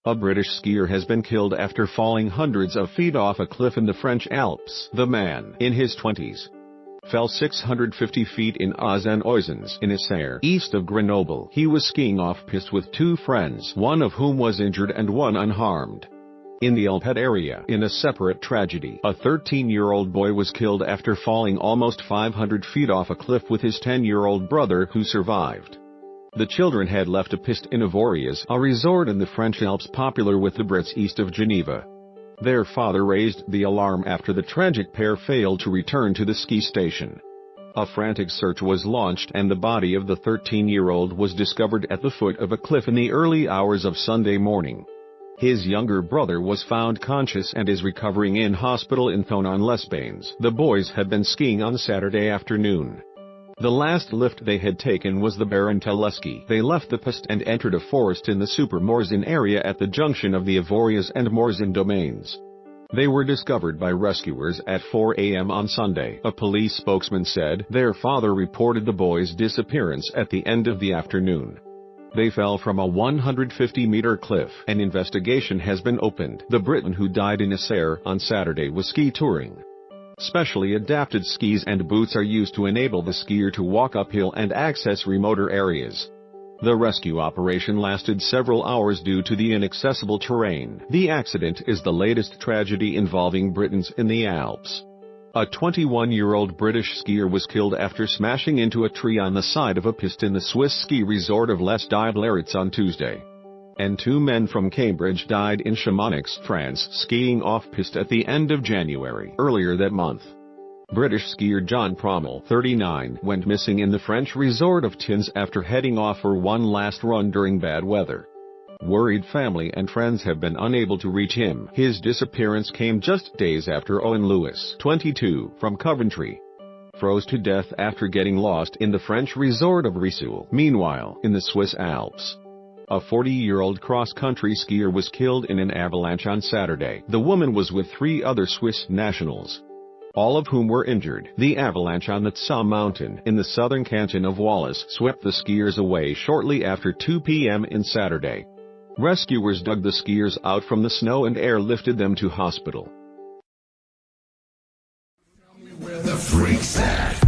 A British skier has been killed after falling hundreds of feet off a cliff in the French Alps. The man, in his 20s, fell 650 feet in Oz-en-Oizans in Isère, east of Grenoble. He was skiing off-piste with two friends, one of whom was injured and one unharmed. In the Alpette area, in a separate tragedy, a 13-year-old boy was killed after falling almost 500 feet off a cliff with his 10-year-old brother who survived. The children had left a piste in Avoriaz, a resort in the French Alps popular with the Brits east of Geneva. Their father raised the alarm after the tragic pair failed to return to the ski station. A frantic search was launched and the body of the 13-year-old was discovered at the foot of a cliff in the early hours of Sunday morning. His younger brother was found conscious and is recovering in hospital in Thonon-les-Bains. The boys had been skiing on Saturday afternoon. The last lift they had taken was the Barenteleschi. They left the piste and entered a forest in the Super-Morzin area at the junction of the Avoriaz and Morzin domains. They were discovered by rescuers at 4 a.m. on Sunday, a police spokesman said. Their father reported the boys' disappearance at the end of the afternoon. They fell from a 150-meter cliff. An investigation has been opened. The Briton who died in Isère on Saturday was ski touring. Specially adapted skis and boots are used to enable the skier to walk uphill and access remoter areas. The rescue operation lasted several hours due to the inaccessible terrain. The accident is the latest tragedy involving Britons in the Alps. A 21-year-old British skier was killed after smashing into a tree on the side of a piste in the Swiss ski resort of Les Diablérets on Tuesday. And two men from Cambridge died in Chamonix, France, skiing off-piste at the end of January. Earlier that month, British skier John Prommel, 39, went missing in the French resort of Tins after heading off for one last run during bad weather. Worried family and friends have been unable to reach him. His disappearance came just days after Owen Lewis, 22, from Coventry, froze to death after getting lost in the French resort of Rissoul. Meanwhile, in the Swiss Alps, a 40-year-old cross-country skier was killed in an avalanche on Saturday. The woman was with three other Swiss nationals, all of whom were injured. The avalanche on the Tsa mountain in the southern canton of Wallis swept the skiers away shortly after 2 p.m. in Saturday. Rescuers dug the skiers out from the snow and airlifted them to hospital. Tell me where the freak's at.